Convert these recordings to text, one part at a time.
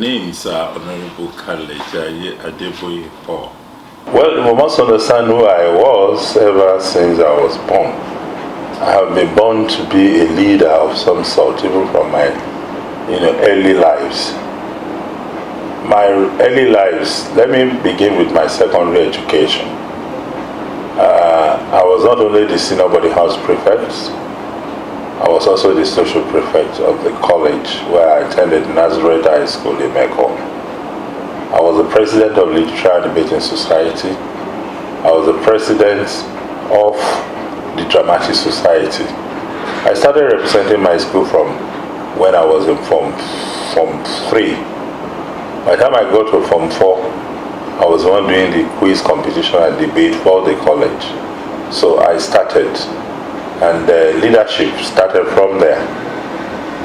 names are Honorable Kalejaiye Adeboye Paul. Well, you must understand who I was ever since I was born. I have been born to be a leader of some sort, even from my early lives. My early lives, let me begin with my secondary education. I was not only the senior body house prefect, I was also the social prefect of the college where I attended Nazareth High School in Meko. I was the president of Literature and Debating Society. I was the president of the Dramatic Society. I started representing my school from when I was in Form 3. By the time I got to Form 4, I was the one doing the quiz competition and debate for the college. So I started, and leadership started from there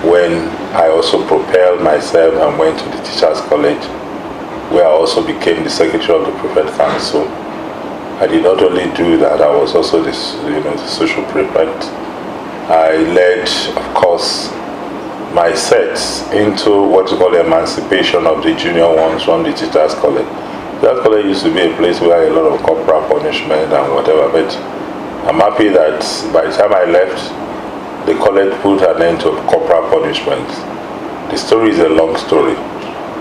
when I also propelled myself and went to the Teachers College, where I also became the secretary of the Prefect Council. I did not only do that, I was also the social prefect. I led, of course, my sets into what you call the emancipation of the junior ones from the Teachers College. That college used to be a place where a lot of corporal punishment and whatever, but I'm happy that by the time I left, the college put an end to corporal punishment. The story is a long story,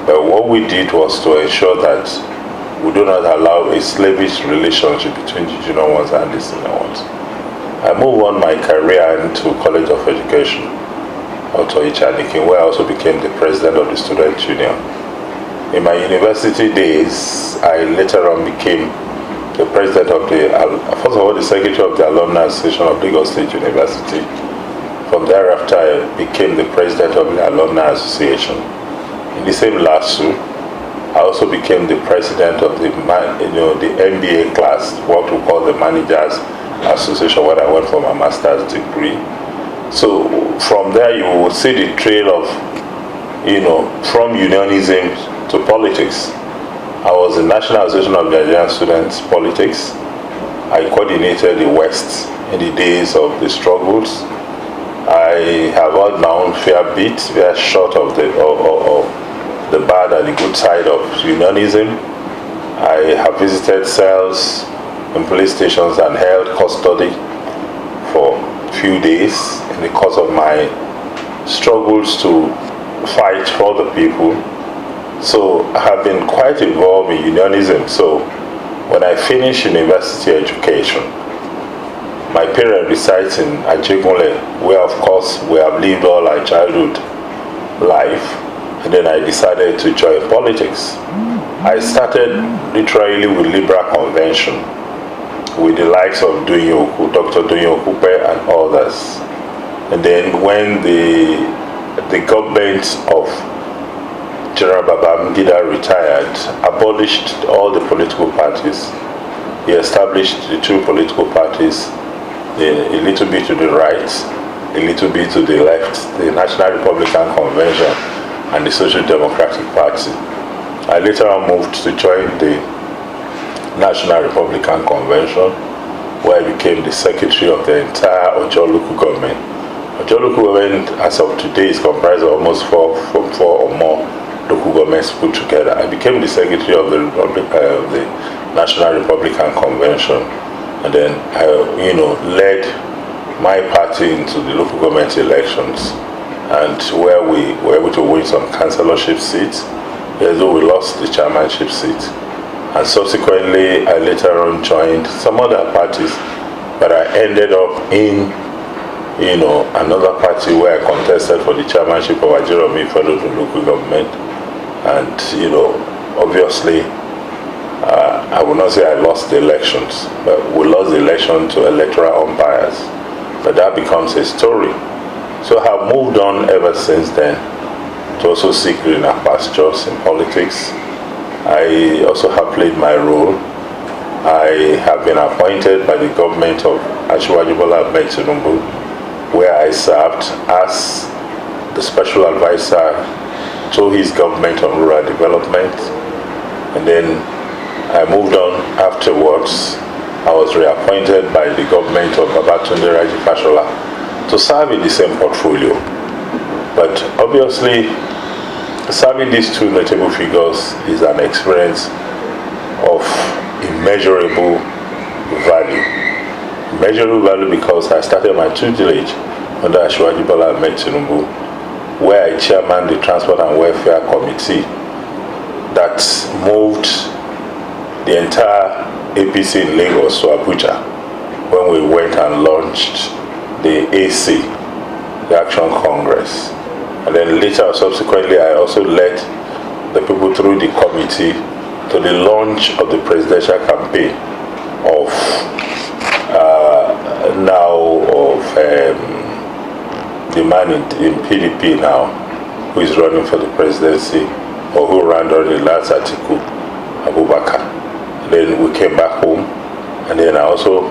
but what we did was to ensure that we do not allow a slavish relationship between the junior ones and the senior ones. I moved on my career into College of Education, 𝐁𝐫𝐞, where I also became the president of the Student Union. In my university days, I later on became the president of first of all, the secretary of the Alumni Association of Lagos State University. From thereafter, I became the president of the Alumni Association. In the same LASU, I also became the president of the MBA class, what we call the Managers Association, when I went for my master's degree. So from there, you will see the trail of, from unionism to politics. I was the National Association of Nigerian Students Politics. I coordinated the West in the days of the struggles. I have held my own fair bit, fair short of the bad and the good side of unionism. I have visited cells and police stations and held custody for a few days in the course of my struggles to fight for the people. So I have been quite involved in unionism. So when I finished university education, my parents resides in 𝐁𝐫𝐬, where of course we have lived all our childhood life, and then I decided to join politics. I started literally with Liberal Convention with the likes of Dr. Doyin and others. And then when the government of General Babangida retired, abolished all the political parties. He established the two political parties, a little bit to the right, a little bit to the left, the National Republican Convention and the Social Democratic Party. I later on moved to join the National Republican Convention, where I became the secretary of the entire Ojo local government. Ojo local government, as of today, is comprised of almost four or more local governments put together. I became the secretary of the National Republican Convention, and then I, led my party into the local government elections, and where we were able to win some councillorship seats, although we lost the chairmanship seat. And subsequently, I later on joined some other parties, but I ended up in another party where I contested for the chairmanship of Ajeromi Fellow local government. And obviously, I will not say I lost the elections, but we lost the election to electoral umpires. But that becomes a story. So I have moved on ever since then to also seek greener pastures in politics. I also have played my role. I have been appointed by the government of Asiwaju Bola Ahmed Tinubu, where I served as the special advisor to his government on rural development. And then I moved on afterwards. I was reappointed by the government of Babatunde Raji Fashola to serve in the same portfolio. But obviously, Serving these two notable figures is an experience of immeasurable value. Immeasurable value because I started my tutelage under 𝐻𝐺 𝐈𝐺𝐭 𝐷𝐭, where I chairman the Transport and Welfare Committee that moved the entire APC in Lagos to Abuja when we went and launched the AC, the Action Congress. And then later, subsequently, I also led the people through the committee to the launch of the presidential campaign of the man in PDP now, who is running for the presidency, or who ran during the last Atiku Abubakar. Then we came back home, and then I also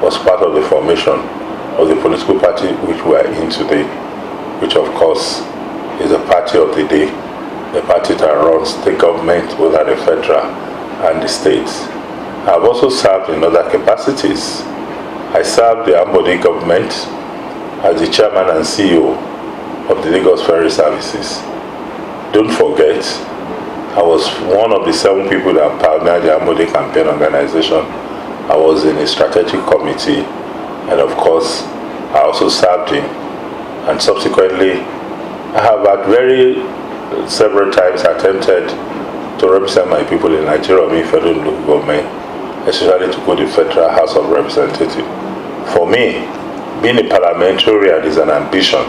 was part of the formation of the political party which we are in today, which of course is the party of the day, the party that runs the government, both at the federal and the states. I've also served in other capacities. I served the Ambode government as the chairman and CEO of the Lagos Ferry Services. Don't forget, I was one of the 7 people that pioneered the Ambode campaign organization. I was in a strategic committee, and of course, I also served in, and subsequently, I have at several times attempted to represent my people in 𝐁𝐺 federal local government, especially to go to the Federal House of Representatives. For me, being a parliamentarian is an ambition.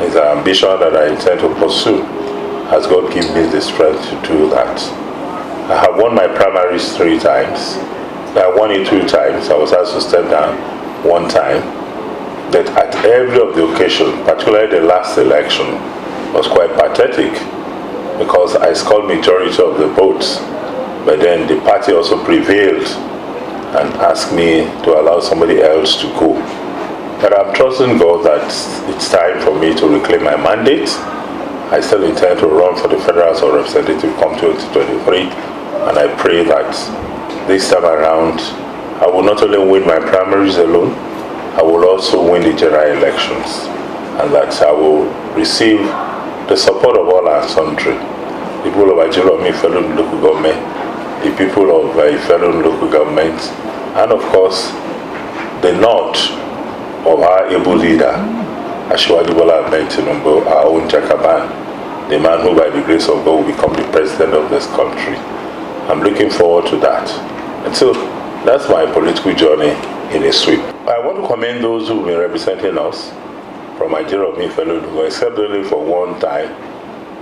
It's an ambition that I intend to pursue, as God gives me the strength to do that. I have won my primaries 3 times. I won it 2 times. I was asked to step down 1 time. That at every of the occasion, particularly the last election, was quite pathetic because I scored majority of the votes, but then the party also prevailed and asked me to allow somebody else to go. But I'm trusting God that it's time for me to reclaim my mandate. I still intend to run for the Federal House of Representatives come 2023, and I pray that this time around I will not only win my primaries alone, I will also win the general elections, and that I will receive the support of all and sundry. The people of 𝐺 fellow local government, the people of fellow local government, and of course the nod of our able leader, 𝐻𝐺 𝐈𝐺𝐭, our own Jakaban, the man who by the grace of God will become the president of this country. I'm looking forward to that. And so that's my political journey in a sweep. I want to commend those who have been representing us from 𝐺 fellow local, except only for one time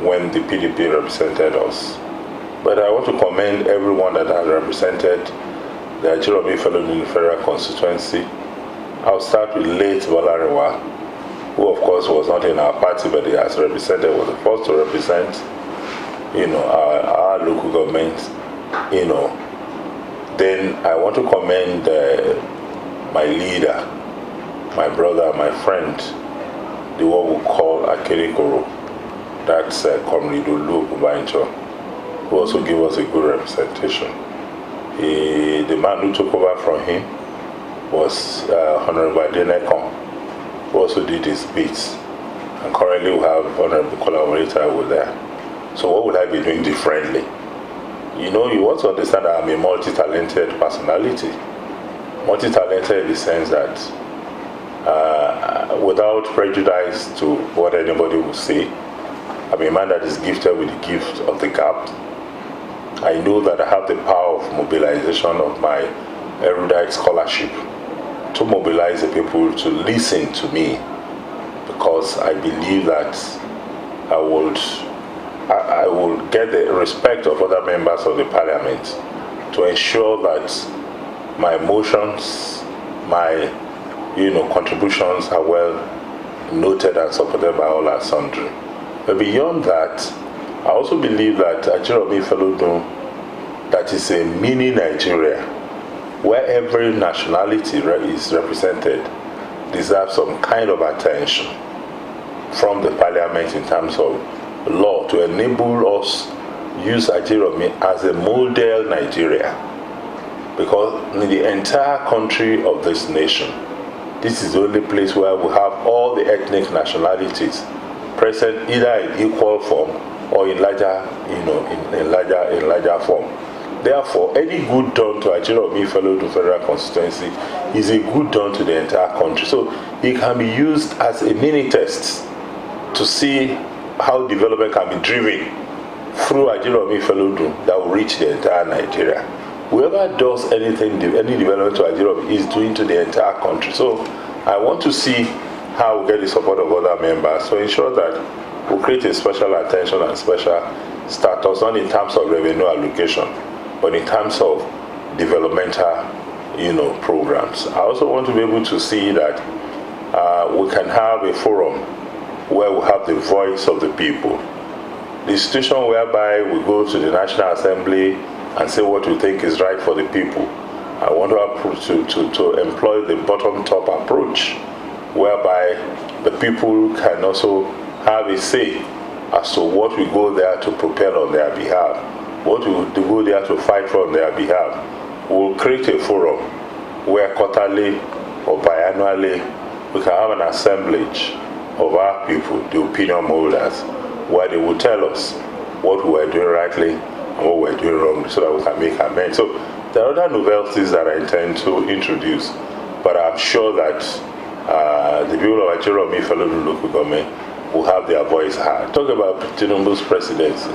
when the PDP represented us. But I want to commend everyone that has represented the 𝐺 fellow in the federal constituency. I'll start with late Bolarewa, who of course was not in our party, but he has represented, was the first to represent, our local government, Then I want to commend my leader, my brother, my friend, the one we call Akerekoro. That's Comrade Oluokun, who also gave us a good representation. The man who took over from him was Honorable Adenekon, who also did his bits. And currently we have Honorable collaborator over there. So what would I be doing differently? You want to understand that I'm a multi-talented personality. Multi-talented in the sense that without prejudice to what anybody will say, I'm a man that is gifted with the gift of the gap. I know that I have the power of mobilization of my erudite scholarship to mobilize the people to listen to me, because I believe that I will get the respect of other members of the parliament to ensure that my motions, my contributions are well noted and supported by all and sundry. But beyond that, I also believe that 𝐺 fellow know that is a mini Nigeria, where every nationality is represented, deserves some kind of attention from the parliament in terms of law to enable us use 𝐺 as a model Nigeria. Because in the entire country of this nation, this is the only place where we have all the ethnic nationalities present either in equal form or in larger, in larger form. Therefore, any good done to 𝐁𝐺𝐿 fellow to federal constituency is a good done to the entire country. So it can be used as a mini test to see how development can be driven through 𝐁𝐺𝐿 fellow that will reach the entire Nigeria. Whoever does anything, any development to 𝐁𝐺𝐿 is doing to the entire country. So I want to see how we get the support of other members to ensure that we create a special attention and special status, not in terms of revenue allocation, but in terms of developmental, programs. I also want to be able to see that we can have a forum where we have the voice of the people. The institution whereby we go to the National Assembly and say what we think is right for the people. I want to employ the bottom-top approach, whereby the people can also have a say as to what we go there to propel on their behalf, what we go there to fight for on their behalf. We'll create a forum where quarterly or biannually we can have an assemblage of our people, the opinion holders, where they will tell us what we are doing rightly and what we are doing wrong, so that we can make amends. So there are other novelties that I intend to introduce, but I'm sure that the people of 𝐁𝐺𝐿 fellow local government will have their voice heard. Talk about Tinubu's presidency.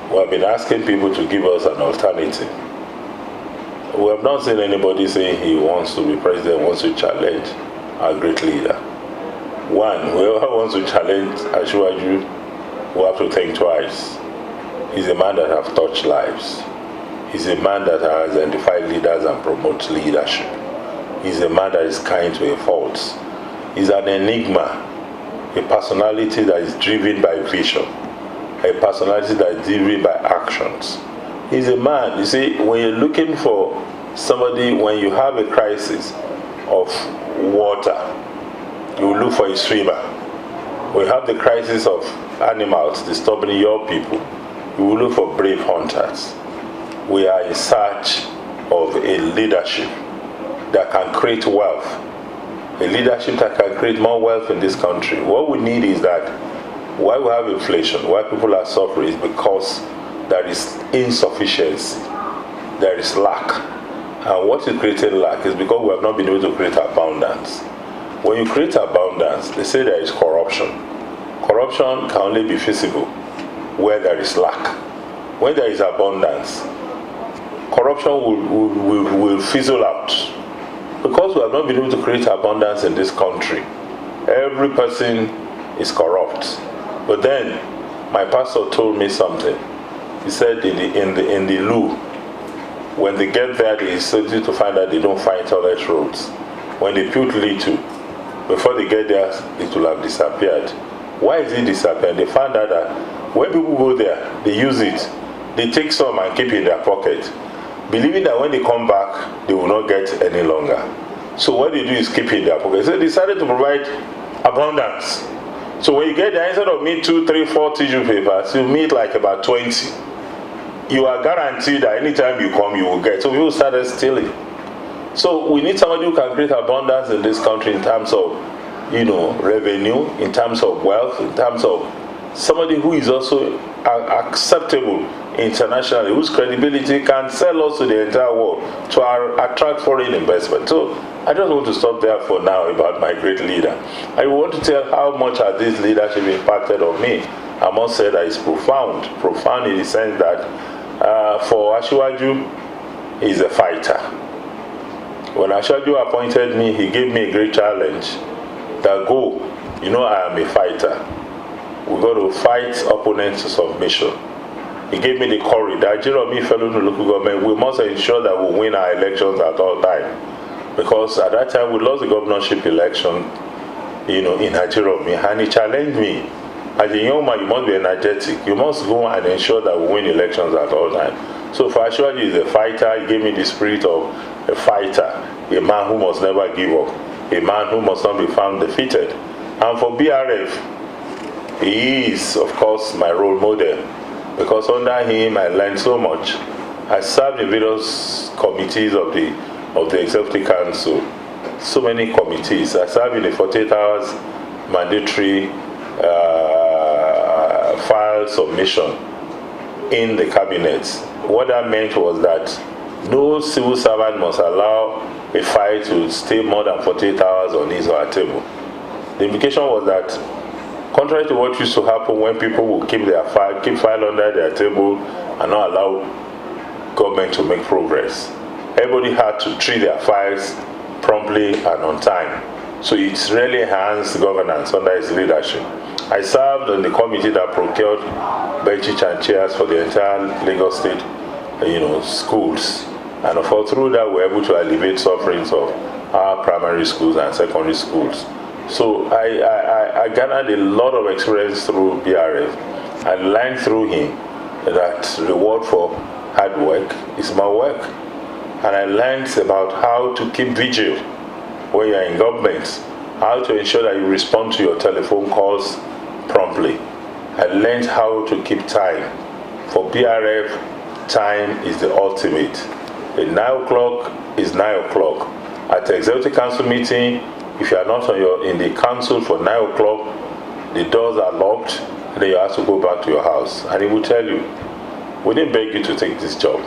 We have been asking people to give us an alternative. We have not seen anybody saying he wants to be president, wants to challenge our great leader. One, whoever wants to challenge 𝐷𝐻𝐻 will have to think twice. He's a man that has touched lives. He's a man that has identified leaders and promotes leadership. He's a man that is kind to a fault. He's an enigma, a personality that is driven by vision, a personality that is driven by actions. He's a man, you see, when you're looking for somebody, when you have a crisis of water, you will look for a swimmer. When you have the crisis of animals disturbing your people, you will look for brave hunters. We are in search of a leadership that can create wealth, a leadership that can create more wealth in this country. What we need is that why we have inflation, why people are suffering, is because there is insufficiency, there is lack. And what is creating lack is because we have not been able to create abundance. When you create abundance, they say there is corruption. Corruption can only be feasible where there is lack. When there is abundance, corruption will fizzle out. Because we have not been able to create abundance in this country, every person is corrupt. But then, my pastor told me something. He said in the loo, when they get there, they is easy to find that they don't find toilet rolls. When they put little, before they get there, it will have disappeared. Why is it disappeared? They found out that when people go there, they use it. They take some and keep it in their pocket, believing that when they come back, they will not get any longer. So what they do is keep it in their pocket. So they decided to provide abundance. So when you get there, instead of meet 2, 3, 4 tissue papers, you meet like about 20. You are guaranteed that anytime you come, you will get. So people started stealing. So we need somebody who can create abundance in this country in terms of, revenue, in terms of wealth, in terms of somebody who is also acceptable internationally, whose credibility can sell us to the entire world to attract foreign investment. So I just want to stop there for now about my great leader. I want to tell how much has this leadership impacted on me. I must say that it's profound in the sense that for 𝐷𝐻𝐻, he's a fighter. When 𝐷𝐻𝐻 appointed me, he gave me a great challenge that go, I am a fighter. We got to fight opponents to submission. He gave me the courage that 𝐁𝐺𝐿 fellow in the local government, we must ensure that we win our elections at all time. Because at that time we lost the governorship election, in 𝐁𝐺𝐿, and he challenged me. As a young man, you must be energetic. You must go and ensure that we win elections at all time. So for 𝐷𝐻𝐻, he's a fighter. He gave me the spirit of a fighter, a man who must never give up, a man who must not be found defeated. And for BRF, he is, of course, my role model, because under him I learned so much. I served in various committees of the Executive Council, so many committees. I served in the 48 hours mandatory file submission in the cabinet. What that meant was that no civil servant must allow a file to stay more than 48 hours on his or her table. The implication was that, contrary to what used to happen when people would keep file under their table and not allow government to make progress, everybody had to treat their files promptly and on time. So it's really enhanced governance under his leadership. I served on the committee that procured benches and chairs for the entire Lagos State, schools, and of course through that we're able to alleviate sufferings of our primary schools and secondary schools. So I gathered a lot of experience through BRF. I learned through him that reward for hard work is my work, and I learned about how to keep vigil when you're in government, how to ensure that you respond to your telephone calls promptly. I learned how to keep time. For BRF, time is the ultimate. At 9 o'clock is 9 o'clock. At the Executive Council meeting, if you are not in the council for 9 o'clock, the doors are locked, and then you have to go back to your house. And he will tell you, we didn't beg you to take this job.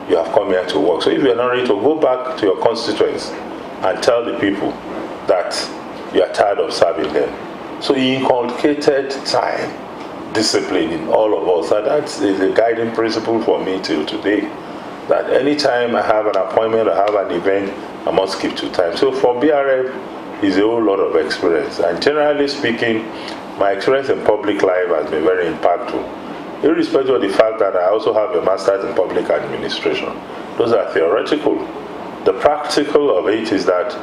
You have come here to work. So if you are not ready to go back to your constituents and tell the people that you are tired of serving them. So he inculcated time, discipline in all of us. And that is a guiding principle for me till today. That anytime I have an appointment or have an event, I must keep to time. So for BRF, is a whole lot of experience. And generally speaking, my experience in public life has been very impactful. Irrespective of the fact that I also have a master's in public administration. Those are theoretical. The practical of it is that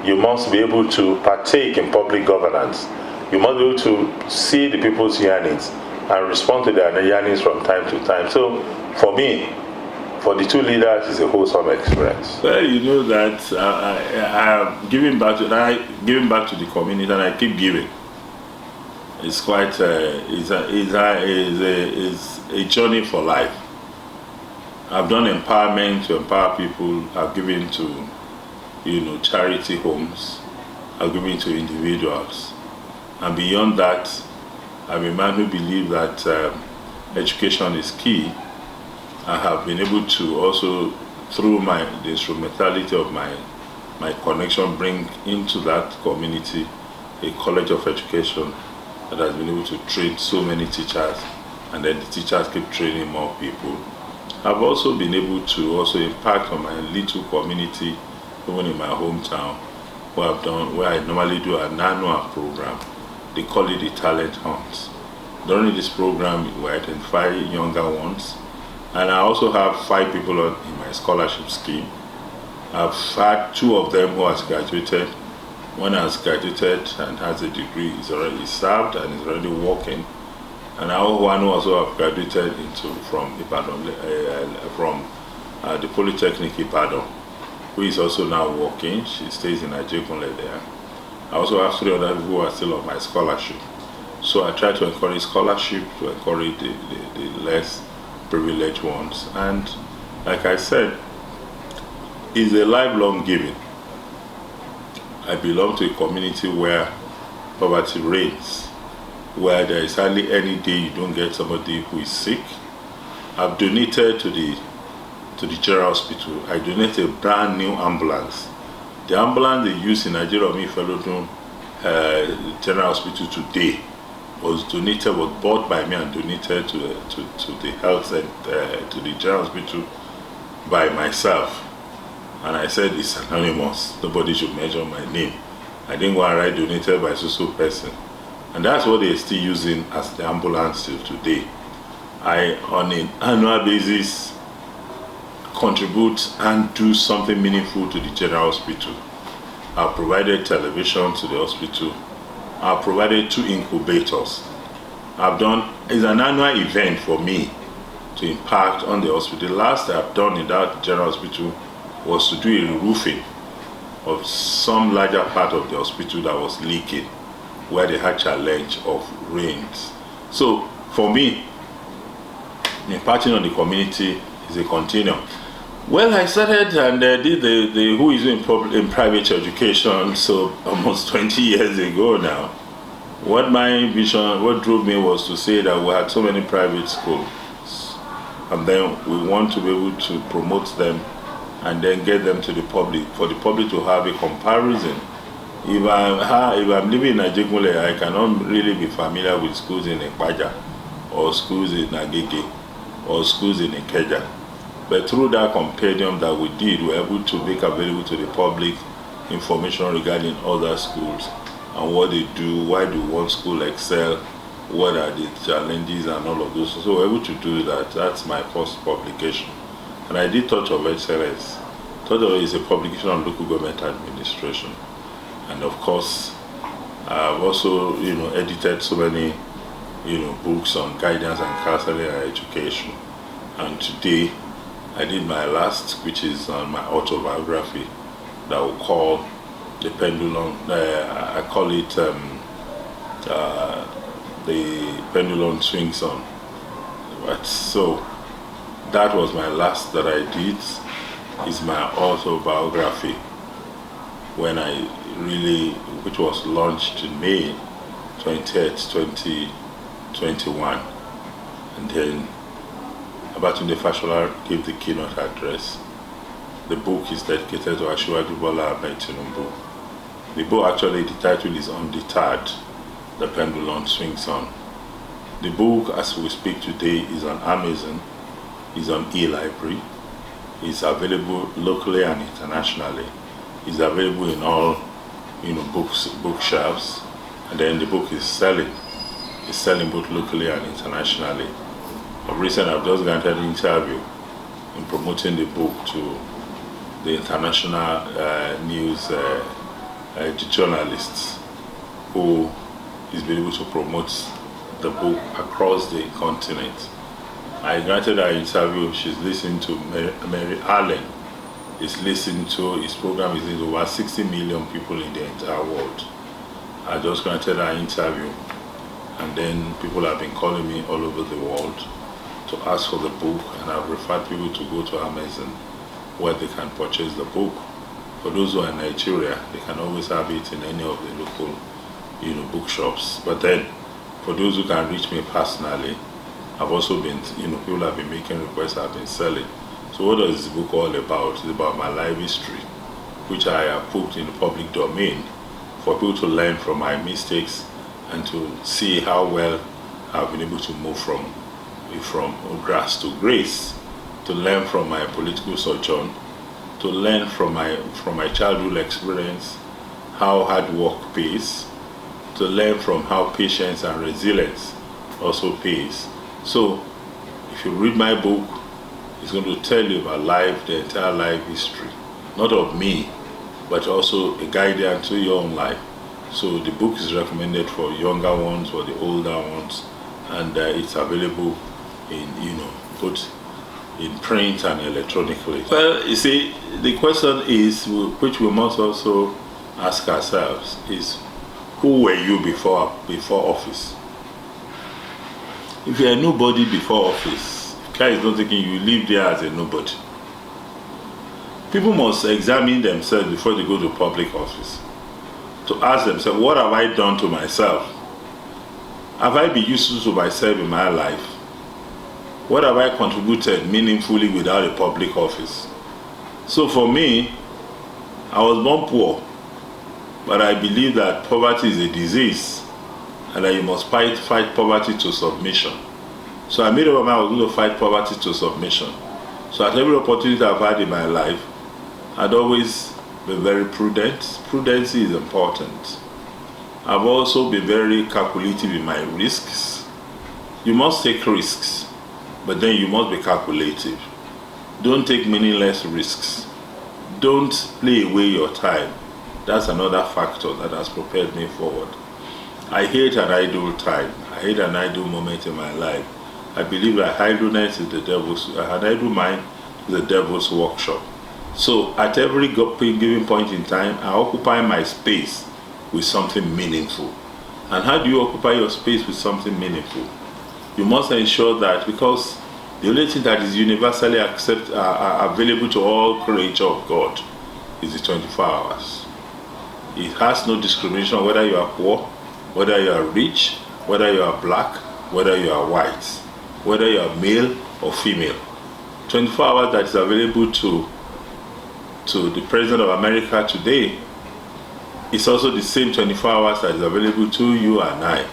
you must be able to partake in public governance. You must be able to see the people's yearnings and respond to their yearnings from time to time. So for me, for the two leaders, it's a wholesome experience. Well, you know that I have given back to the community, and I keep giving. It's quite is a journey for life. I've done empowerment to empower people. I've given to charity homes. I've given to individuals, and beyond that, I'm a man who believes that education is key. I have been able to also, through the instrumentality of my connection, bring into that community a college of education that has been able to train so many teachers, and then the teachers keep training more people. I've also been able to also impact on my little community, even in my hometown, where I normally do an annual program. They call it the Talent Hunt. During this program, we identify younger ones, and I also have 5 people in my scholarship scheme. I've had 2 of them who has graduated. One has graduated and has a degree, is already served and is already working. And one who also have graduated from the Polytechnic Ibadan, who is also now working. She stays in 𝐁𝐫𝐿 there. I also have 3 other people who are still on my scholarship. So I try to encourage scholarship, to encourage the less privileged ones. And like I said, it's a lifelong giving. I belong to a community where poverty reigns, where there is hardly any day you don't get somebody who is sick. I've donated to the General Hospital. I donated a brand new ambulance. The ambulance they use in Nigeria, General Hospital today, was bought by me and donated to the health and to the General Hospital by myself. And I said, it's anonymous. Nobody should mention my name. I didn't go and write donated by so person. And that's what they're still using as the ambulance till today. I, on an annual basis, contribute and do something meaningful to the General Hospital. I've provided television to the hospital. I've provided 2 incubators. It's an annual event for me to impact on the hospital. The last I've done in that General Hospital was to do a roofing of some larger part of the hospital that was leaking, where they had challenge of rains. So for me, impacting on the community is a continuum. Well, I started and did the Who is in private education, so almost 20 years ago now, What my vision, what drove me was to say that we had so many private schools, and then we want to be able to promote them and then get them to the public, for the public to have a comparison. If I'm living in 𝐈𝐭'𝐬, I cannot really be familiar with schools in 𝐁𝐫𝐞𝐰 or schools in 𝐺𝐺𝐵 or schools in 𝐁𝐾eja. But through that compendium that we did, we were able to make available to the public information regarding other schools and what they do, why do one school excel, what are the challenges and all of those. So we're able to do that. That's my first publication. And I did Touch of Excellence. Touch of is a publication on local government administration. And of course, I've also, edited so many, books on guidance and counseling and education. And today, I did my last, which is on my autobiography, that will call The Pendulum. I call it The Pendulum Swings On. But so that was my last that I did. Is my autobiography, when I really, which was launched in May 20th, 2021, and then Babatunde Fashola gave the keynote address. The book is dedicated to 𝐻𝐼𝐺𝐻 Bola Ahmed Tinubu. The book, actually, the title is Undeterred, The Pendulum Swings On. The book, as we speak today, is on Amazon, is on e-library, is available locally and internationally. It's available in all, bookshelves, and then the book is selling. It's selling both locally and internationally. Recently, I've just granted an interview in promoting the book to the international news journalists who is being able to promote the book across the continent. I granted her interview. She's listening to Mary Allen. Is listening to his program. Is listening to over 60 million people in the entire world. I just granted her interview, and then people have been calling me all over the world to ask for the book, and I've referred people to go to Amazon where they can purchase the book. For those who are in Nigeria, they can always have it in any of the local, bookshops. But then, for those who can reach me personally, I've also been, people have been making requests, I've been selling. So what is this book all about? It's about my life history, which I have put in the public domain for people to learn from my mistakes and to see how well I've been able to move from grass to grace, to learn from my political sojourn, to learn from my childhood experience, how hard work pays, to learn from how patience and resilience also pays. So, if you read my book, it's going to tell you about life, the entire life history, not of me, but also a guidance to your own life. So the book is recommended for younger ones or the older ones, and it's available in, both in print and electronically. Well, you see, the question is, which we must also ask ourselves, is who were you before office? If you are nobody before office, care is not taking you, live there as a nobody. People must examine themselves before they go to public office, to ask themselves, what have I done to myself? Have I been useful to myself in my life? What have I contributed meaningfully without a public office? So for me, I was born poor, but I believe that poverty is a disease and that you must fight poverty to submission. So I made up my mind I was going to fight poverty to submission. So at every opportunity I've had in my life, I'd always been very prudent. Prudence is important. I've also been very calculative in my risks. You must take risks, but then you must be calculative. Don't take meaningless risks. Don't play away your time. That's another factor that has propelled me forward. I hate an idle time. I hate an idle moment in my life. I believe that idleness is an idle mind is the devil's workshop. So at every given point in time, I occupy my space with something meaningful. And how do you occupy your space with something meaningful? You must ensure that, because the only thing that is universally available to all creature of God is the 24 hours. It has no discrimination whether you are poor, whether you are rich, whether you are black, whether you are white, whether you are male or female. 24 hours that is available to the President of America today is also the same 24 hours that is available to you and I.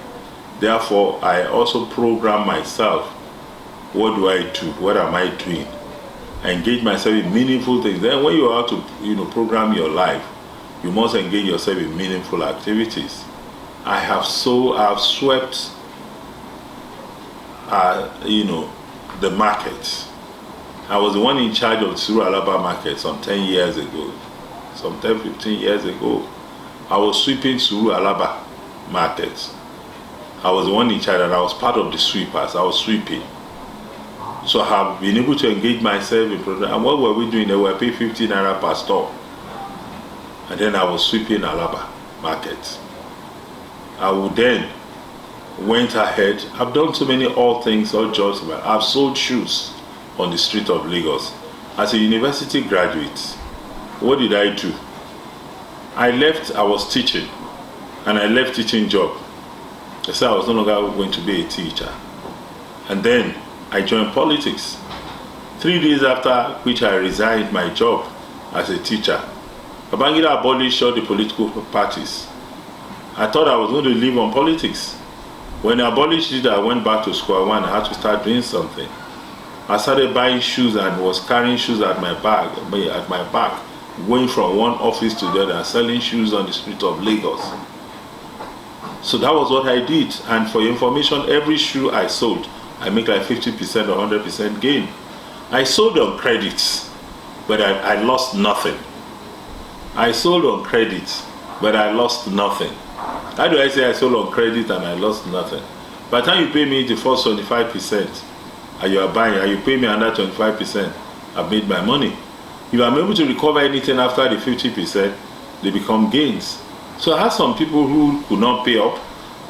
Therefore, I also program myself. What do I do? What am I doing? I engage myself in meaningful things. Then when you are to program your life, you must engage yourself in meaningful activities. I have swept the market. I was the one in charge of Suru Alaba market some 10 years ago. Some 10, 15 years ago. I was sweeping Suru Alaba market. I was the one in charge, and I was part of the sweepers. I was sweeping. So I have been able to engage myself in product. And what were we doing? They were paying 15 naira per store. And then I was sweeping Alaba market. I would then went ahead. I've done so many odd things, odd jobs. I've sold shoes on the street of Lagos. As a university graduate, what did I do? I was teaching, and I left teaching job. I said I was no longer going to be a teacher. And then I joined politics. 3 days after which I resigned my job as a teacher. Babangida abolished all the political parties. I thought I was going to live on politics. When I abolished it, I went back to square one. I had to start doing something. I started buying shoes and was carrying shoes at my back, going from one office to the other, selling shoes on the street of Lagos. So that was what I did. And for your information, every shoe I sold, I make like 50% or 100% gain. I sold on credits, but I lost nothing. I sold on credit, but I lost nothing. How do I say I sold on credit and I lost nothing? By the time you pay me the first 25%, and you are buying, and you pay me another 25%, I've made my money. If I'm able to recover anything after the 50%, they become gains. So I had some people who could not pay up,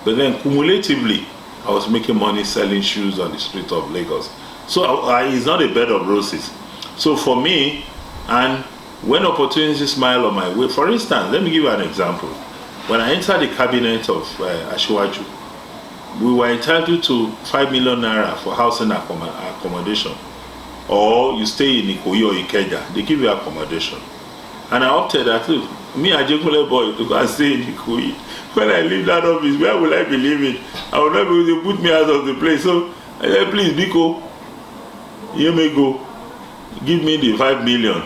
but then cumulatively, I was making money selling shoes on the street of Lagos. So it's not a bed of roses. So for me, and when opportunities smile on my way, for instance, let me give you an example. When I entered the cabinet of Asiwaju, we were entitled to 5 million naira for housing accommodation. Or you stay in Ikoyi or Ikeja, they give you accommodation. And I opted that, look, me, a J boy, to go and stay in Ikoyi. When I leave that office, where will I be living? I will not be able to put me out of the place. So I said, please, Biko, you may go. Give me the 5 million.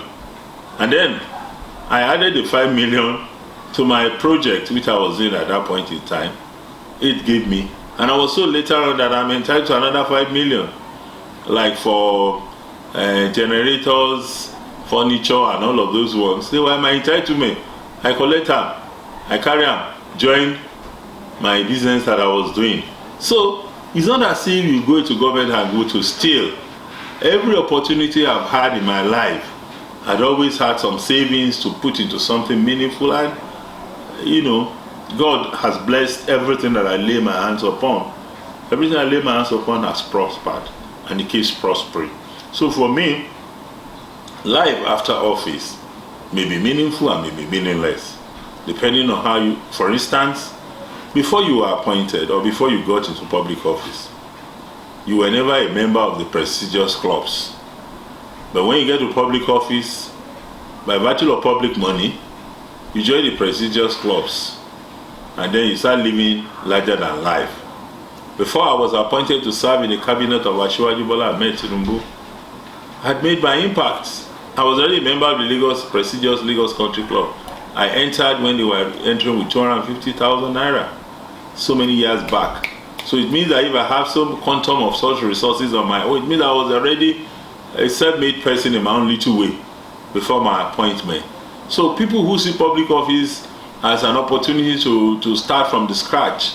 And then I added the 5 million to my project, which I was doing at that point in time. It gave me. And I was so later on that I'm entitled to another 5 million. Like for generators, furniture, and all of those ones. They were my entitlement. I collect them. I carry them. Join my business that I was doing. So it's not as if you go to government and go to steal. Every opportunity I've had in my life, I'd always had some savings to put into something meaningful, and God has blessed everything that I lay my hands upon. Everything I lay my hands upon has prospered, and it keeps prospering. So for me, life after office may be meaningful and may be meaningless, depending on how you, for instance, before you were appointed or before you got into public office, you were never a member of the prestigious clubs. But when you get to public office, by virtue of public money, you join the prestigious clubs, and then you start living larger than life. Before I was appointed to serve in the cabinet of Asiwaju Bola Ahmed Tinubu, I had made my impact. I was already a member of the prestigious Lagos Country Club. I entered when they were entering with 250,000 naira, so many years back. So it means that if I have some quantum of such resources on my own, it means I was already a self-made person in my own little way before my appointment. So people who see public office as an opportunity to start from the scratch,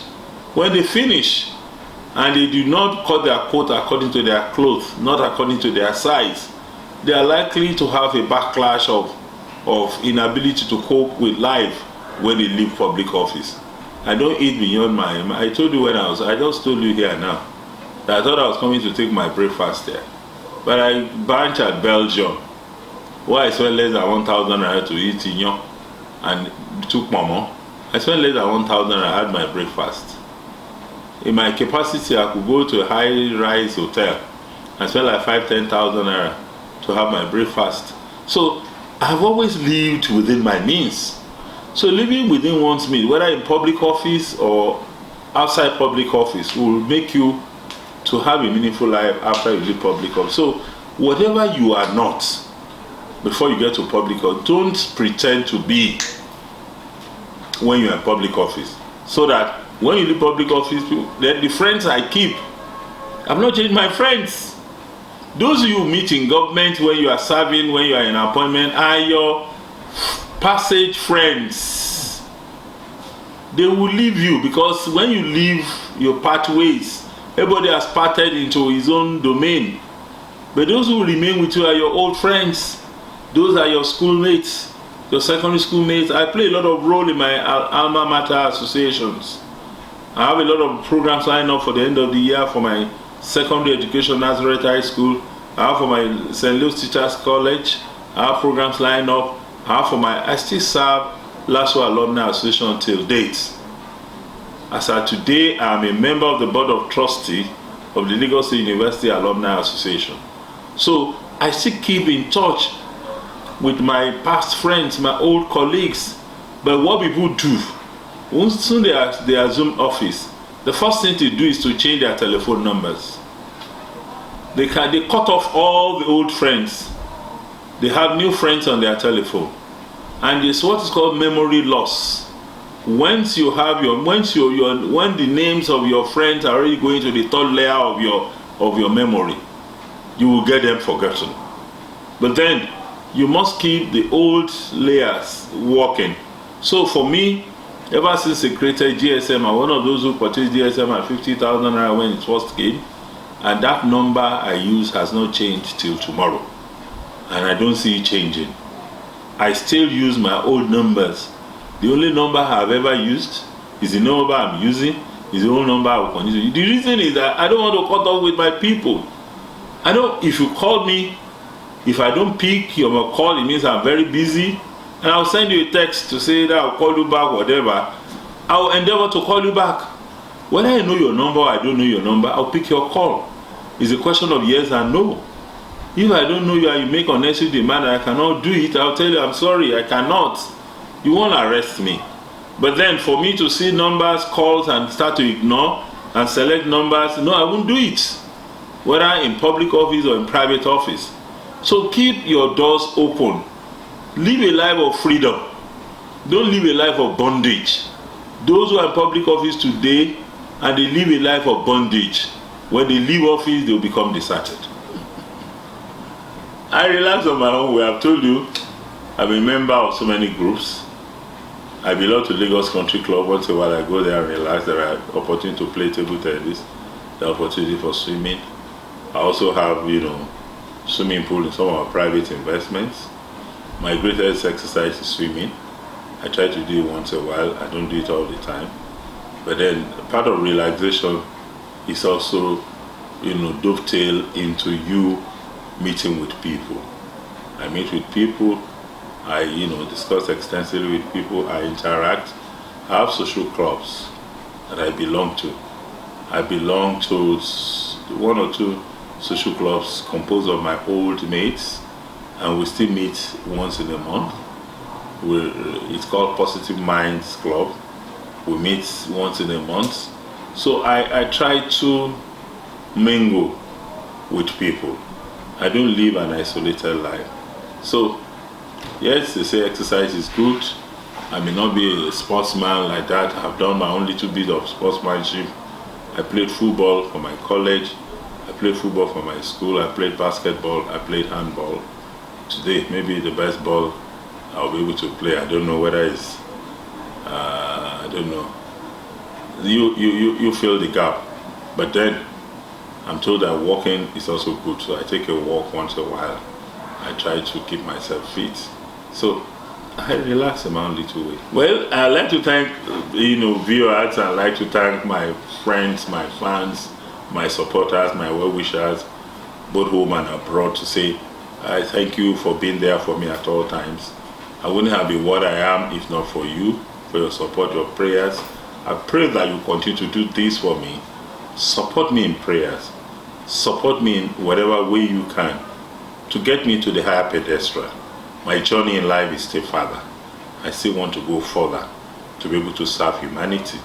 when they finish and they do not cut their coat according to their clothes, not according to their size, they are likely to have a backlash of inability to cope with life when they leave public office. I don't eat beyond I told you I just told you here now, that I thought I was coming to take my breakfast there. But I branch at Belgium, where I spent less than 1,000 naira to eat inion and took momo I spent less than 1,000 I had my breakfast. In my capacity, I could go to a high-rise hotel and spend like 5,000 to 10,000 naira to have my breakfast. So I've always lived within my means. So living within one's means, whether in public office or outside public office, will make you to have a meaningful life after you leave public office. So whatever you are not before you get to public office, don't pretend to be when you're in public office. So that when you leave public office, then the friends I keep, I've not changed my friends. Those you meet in government when you are serving, when you are in appointment, are your passage friends. They will leave you because when you leave your pathways, everybody has parted into his own domain. But those who remain with you are your old friends. Those are your schoolmates, your secondary schoolmates. I play a lot of role in my alma mater associations. I have a lot of programs lined up for the end of the year for my secondary education, Nazareth High School. I have for my St. Louis Teachers College. I have programs lined up. I still serve LASSO Alumni Association till date. As of today, I am a member of the Board of Trustees of the Lagos State University Alumni Association. So I still keep in touch with my past friends, my old colleagues. But what people do, once soon they assume office, the first thing to do is to change their telephone numbers. They cut off all the old friends. They have new friends on their telephone, and it's what is called memory loss. When the names of your friends are already going to the third layer of your memory, you will get them forgotten. But then you must keep the old layers working. So for me, ever since I created GSM, I'm one of those who purchased GSM at 50,000 naira when it first came, and that number I use has not changed till tomorrow, and I don't see it changing. I still use my old numbers. The only number I've ever used is the number I'm using, is the only number I will continue. The reason is that I don't want to cut off with my people. If you call me, if I don't pick your call, it means I'm very busy, and I'll send you a text to say that I'll call you back, whatever. I'll endeavor to call you back. Whether I know your number or I don't know your number, I'll pick your call. It's a question of yes and no. If I don't know you and you make unnecessary demand and I cannot do it, I'll tell you I'm sorry, I cannot. You won't arrest me. But then for me to see numbers, calls, and start to ignore and select numbers, no, I won't do it. Whether in public office or in private office. So keep your doors open. Live a life of freedom. Don't live a life of bondage. Those who are in public office today and they live a life of bondage, when they leave office, they'll become deserted. I relax on my own way. I've told you, I'm a member of so many groups. I belong to Lagos Country Club. Once in a while I go there and relax. There are opportunities to play table tennis, the opportunity for swimming. I also have, swimming pool in some of our private investments. My greatest exercise is swimming. I try to do it once in a while. I don't do it all the time. But then part of relaxation is also, dovetail into you meeting with people. I meet with people. I, discuss extensively with people. I interact. I have social clubs that I belong to. I belong to one or two social clubs composed of my old mates, and we still meet once in a month. It's called Positive Minds Club. We meet once in a month. So I try to mingle with people. I don't live an isolated life. So yes, they say exercise is good. I may not be a sportsman like that. I've done my own little bit of sportsmanship. I played football for my college. I played football for my school. I played basketball. I played handball. Today, maybe the best ball I'll be able to play. I don't know whether it's, I don't know. You fill the gap. But then, I'm told that walking is also good. So I take a walk once in a while. I try to keep myself fit. So I relax in my own little way. Well, I'd like to thank, viewers. I'd like to thank my friends, my fans, my supporters, my well-wishers, both home and abroad, to say, I thank you for being there for me at all times. I wouldn't have been what I am if not for you. for your support, your prayers. I pray that you continue to do this for me. Support me in prayers. Support me in whatever way you can to get me to the higher pedestal. My journey in life is still further. I still want to go further to be able to serve humanity.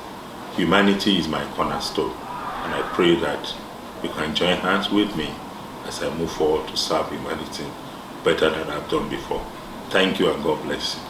Humanity is my cornerstone, and I pray that you can join hands with me as I move forward to serve humanity better than I've done before. Thank you, and God bless you.